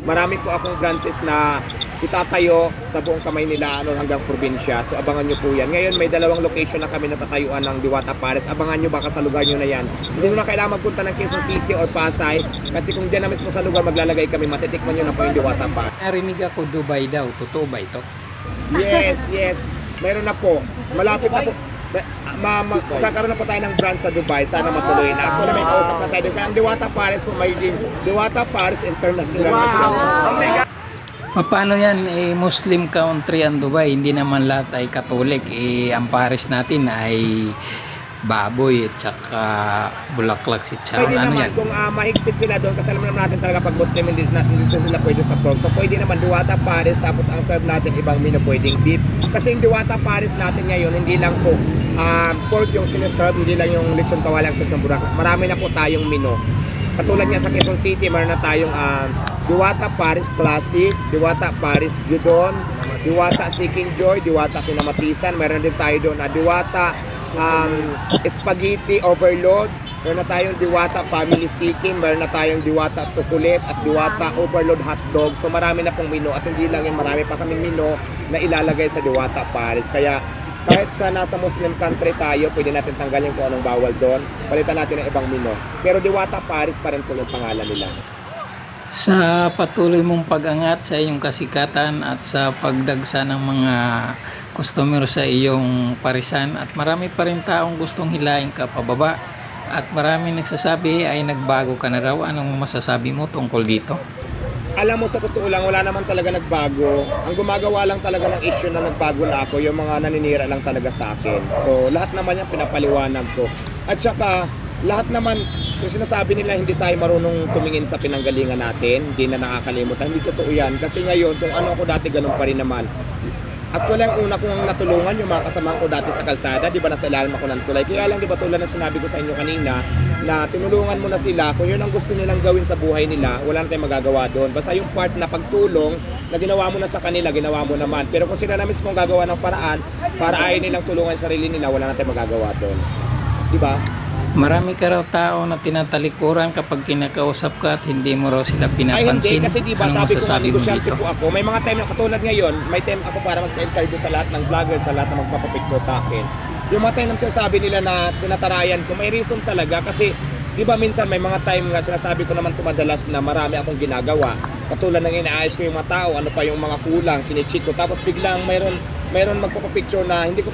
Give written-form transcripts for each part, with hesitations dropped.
marami po akong branches na itatayo sa buong kamay nila hanggang probinsya. So abangan nyo po yan. Ngayon may dalawang location na kami natatayuan ng Diwata Pares. Abangan nyo baka sa lugar nyo na yan. Hindi nyo na kailangan magpunta ng Quezon City or Pasay kasi kung dyan na mismo sa lugar maglalagay kami, matitikman nyo na po yung Diwata Pares. Narinig ako Dubai daw. Totoo ba ito? Yes, yes. Meron na po. Malapit na po. Kakaroon na po tayo ng brand sa Dubai. Sana matuloy na. Actually may kausap na tayo. Kaya ang Diwata Pares po magiging Diwata Pares International. Wow! Paano yan? Muslim country ang Dubai. Hindi naman lahat ay Katolik. Ang Paris natin ay baboy at saka bulaklak si Chow. Pwede Ano naman yan? kung mahigpit sila doon kasi alam naman natin talaga pag Muslim hindi sila pwede sa pork. So pwede naman Diwata Pares tapos ang serve natin ibang menu pwedeng beef. Kasi yung Diwata Pares natin ngayon hindi lang po pork yung sineserve, hindi lang yung lechon kawalang sa chamburak. Marami na po tayong menu. Katulad niya sa Quezon City, meron na tayong Diwata Pares Classic, Diwata Pares Gyudon, Diwata Seeking Joy, Diwata Kinamatisan, meron din tayo doon Diwata Spaghetti Overload, meron na tayong Diwata Family Seeking, meron na tayong Diwata Sukulit at Diwata Overload Hotdog. So marami na pong menu at hindi lang yung marami pa kaming menu na ilalagay sa Diwata Pares. Kaya kahit sa nasa Muslim country tayo, pwede natin tanggalin kung anong bawal doon. Palitan natin ng ibang menu. Pero Diwata Pares pa rin po yung pangalan nila. Sa patuloy mong pag-angat sa iyong kasikatan at sa pagdagsa ng mga customer sa iyong parisan at marami pa rin taong gustong hilahin ka pababa at marami nagsasabi ay nagbago ka na raw. Anong masasabi mo tungkol dito? Alam mo, sa totoo lang, wala naman talaga nagbago. Ang gumagawa lang talaga ng issue na nagbago na ako, yung mga naninira lang talaga sa akin. So, lahat naman yan pinapaliwanag ko. At saka, lahat naman, kung sinasabi nila hindi tayo marunong tumingin sa pinanggalingan natin, hindi na nakakalimutan, hindi totoo yan. Kasi ngayon, kung ano ako dati, ganun pa rin naman. Actually, ang una kong natulungan yung mga kasamahan ko dati sa kalsada, di ba nasa ilalim ako ng tulay. Kaya lang, di ba tulad na sinabi ko sa inyo kanina, na tinulungan mo na sila, kung yun ang gusto nilang gawin sa buhay nila, wala na tayong magagawa doon. Basta yung part na pagtulong, na ginawa mo na sa kanila, ginawa mo naman. Pero kung sila na mismo gagawa ng paraan, para ayaw nilang tulungan sa sarili nila, wala na tayong magagawa doon. Di ba? Marami ka raw tao na tinatalikuran kapag kinakausap ka at hindi mo raw sila Ay hindi, pinapansin. kasi diba Anong sabi ko nga masasabi mo negosyante dito? po ako. May mga time na katulad ngayon, may time ako para magpa-interview sa lahat ng vloggers, sa lahat na magpapapicture sa akin. Yung mga time na sinasabi nila na tinatarayan ko, may reason talaga kasi diba minsan may mga time nga sinasabi ko naman madalas na marami akong ginagawa. Katulad ng inaayos ko yung mga tao, ano pa yung mga kulang, chine-cheat ko. Tapos biglang mayroon magpapapicture na hindi ko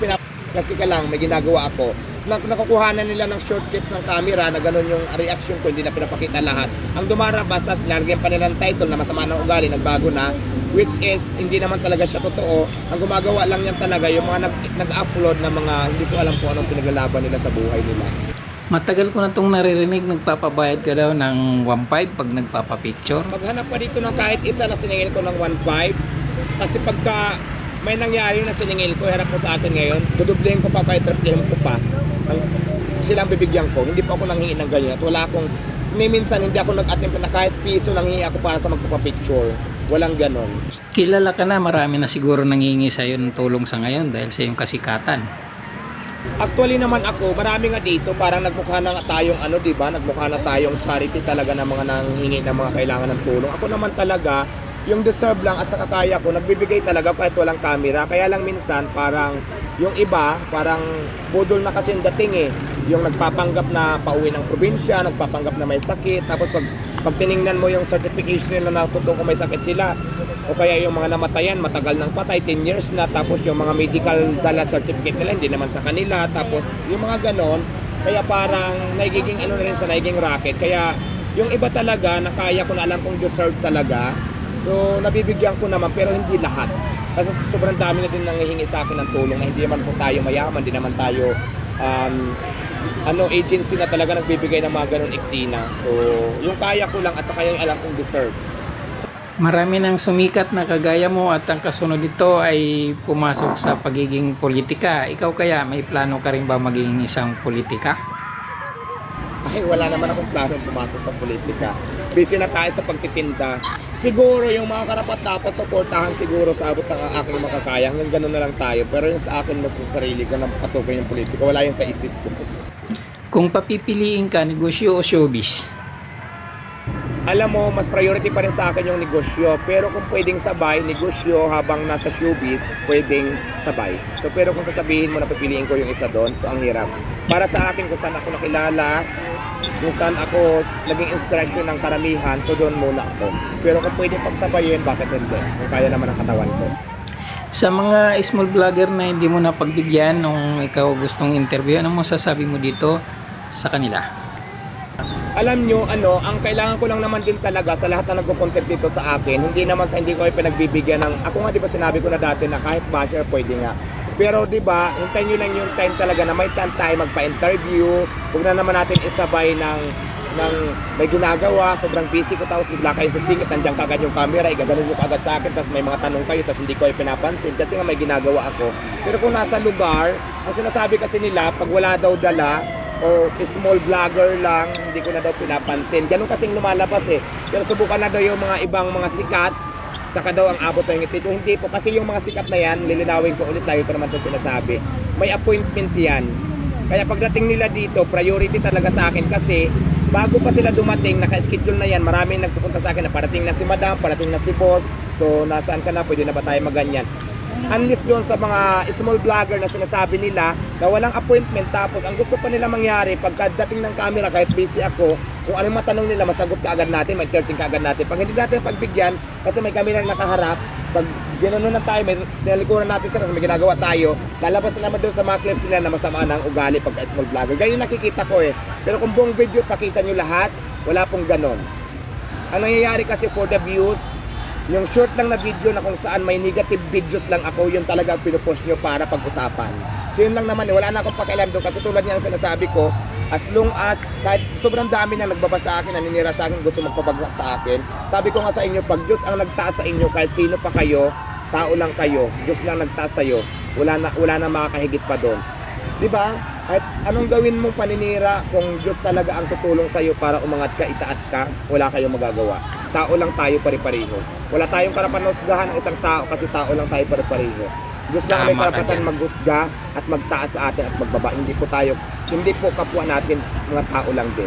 kasi ka lang, may ginagawa ako. Nakukuha na nila ng short clips ng camera na gano'n yung reaction ko, hindi na pinapakita lahat. Ang dumarabas, tapos nilagyan pa nila ng title na masama ng ugali, nagbago na, which is, hindi naman talaga siya totoo. Ang gumagawa lang yan talaga, yung mga nag-upload na mga, hindi ko alam po anong pinaglalaban nila sa buhay nila. Matagal ko na itong naririnig, nagpapabayad ka daw ng 1.5 pag nagpapapicture. Maghanap pa dito ng kahit isa na siningil ko ng 1.5, kasi pagka may nangyari na siningil ko, harap mo sa akin ngayon, dudublihin ko pa, kahit triplihin ko pa. Silang bibigyan ko, hindi pa ako nanghingi ng ganyan. At wala akong, minsan hindi ako nag-attempt na kahit piso nanghingi ako para sa magpapapicture. Walang ganon. Kilala ka na, marami na siguro nangingi sa iyo ng tulong sa ngayon dahil sa iyong kasikatan. Actually naman ako, marami nga dito, parang nagmukha na nga tayong di ba? Nagmukha na tayong charity talaga ng mga nanghingi ng mga kailangan ng tulong. Ako naman talaga, yung deserve lang at saka kaya ko, nagbibigay talaga kahit walang camera. Kaya lang minsan, parang yung iba, parang budol na kasi yung dating eh. Yung nagpapanggap na pauwi ng probinsya, nagpapanggap na may sakit, tapos pag tiningnan mo yung certification nila na totoo kung may sakit sila, o kaya yung mga namatayan, matagal nang patay, 10 years na, tapos yung mga medical dala certificate nila, hindi naman sa kanila, tapos yung mga ganon, kaya parang nagiging na rin sa nagiging racket. Kaya yung iba talaga, na kaya ko na alam kung deserve talaga, so nabibigyan ko naman, pero hindi lahat. Kasi sobrang dami na din nanghihingi sa akin ng tulong na hindi naman po tayo mayaman, hindi naman tayo agency na talaga nagbibigay ng mga ganun eksena. So, yung kaya ko lang at saka yung alam kong deserve. Marami nang sumikat na kagaya mo at ang kasunod nito ay pumasok sa pagiging politika. Ikaw kaya may plano ka rin ba maging isang politika? Ay, wala naman akong plano pumasok sa politika. Busy na tayo sa pagtitinda. Siguro yung mga karapat dapat suportahan siguro sa abot ng aking makakaya. Hanggang ganun na lang tayo. Pero yung sa akin sa sarili ko na pasukin yung politika, wala yun sa isip ko. Kung papipiliin ka, negosyo o showbiz? Alam mo, mas priority pa rin sa akin yung negosyo. Pero kung pwedeng sabay, negosyo habang nasa showbiz, pwedeng sabay. So, pero kung sasabihin mo na pipiliin ko yung isa doon, so ang hirap. Para sa akin, kung saan ako nakilala, kung saan ako naging inspirasyon ng karamihan, so doon muna ako. Pero kung pwedeng pagsabayin, bakit hindi? Kung kaya naman ang katawan ko. Sa mga small vlogger na hindi mo na pagbigyan nung ikaw gustong interview, ano mo sasabi mo dito sa kanila? Alam nyo, ang kailangan ko lang naman din talaga sa lahat na nagko-content dito sa akin, hindi naman sa hindi ko ay pinagbibigyan ng, ako nga di ba sinabi ko na dati na kahit basher pwede nga. Pero di ba, hintayin nyo lang yung time talaga na may time tayo magpa-interview, huwag na naman natin isabay ng may ginagawa, sobrang busy ko, tapos bigla kayo sa singit, nandiyan kagad yung camera, igaganon nyo kagad sa akin, tapos may mga tanong kayo, tapos hindi ko ay pinapansin, kasi nga may ginagawa ako. Pero kung nasa lugar, ang sinasabi kasi nila, pag wala daw dala, o small vlogger lang, hindi ko na daw pinapansin. Ganun kasing lumalabas eh. Pero subukan na daw yung mga ibang mga sikat, saka daw ang abot ng ngiti. Kung hindi po, kasi yung mga sikat na yan, lilinawin ko ulit, tayo ko naman ito sinasabi. May appointment yan. Kaya pagdating nila dito, priority talaga sa akin kasi bago pa sila dumating, naka-schedule na yan. Maraming nagpupunta sa akin na parating na si madam, parating na si boss. So, nasaan ka na? Pwede na ba tayo maganyan? Unless doon sa mga small vlogger na sinasabi nila na walang appointment, tapos ang gusto pa nila mangyari pagkadating ng camera, kahit busy ako, kung anong matanong nila masagot ka agad natin, may 13 ka agad natin. Pag hindi natin pagbigyan kasi may camera na nakaharap, pag gano'n na tayo, may nalikuran natin sa kasi may ginagawa tayo, lalabas na naman doon sa mga clips nila na masama ng ugali pagka small vlogger. Ganyan nakikita ko eh. Pero kung buong video pakita nyo lahat, wala pong ganon. Ang nangyayari kasi for the views, yung short lang na video na kung saan may negative videos lang ako, yun talaga ang pinupost nyo para pag-usapan. So yun lang naman, wala na akong pakialam doon kasi tulad niya ang sinasabi ko, as long as kahit sobrang dami na nagbaba sa akin, naninira sa akin, gusto magpabagsak sa akin, sabi ko nga sa inyo, pag Diyos ang nagtaas sa inyo, kahit sino pa kayo, tao lang kayo, Diyos lang nagtaas sa iyo, wala na makakahigit pa doon. Di ba? At anong gawin mong paninira kung Diyos talaga ang tutulong sa iyo para umangat ka, itaas ka, wala kayong magagawa. Tao lang tayo pare-pareho. Wala tayong karapan husgahan ng isang tao kasi tao lang tayo pare-pareho. Diyos lang may Tama ka karapatan dyan. maghusga at magtaas sa atin at magbaba. Hindi po kapwa natin, mga tao lang din.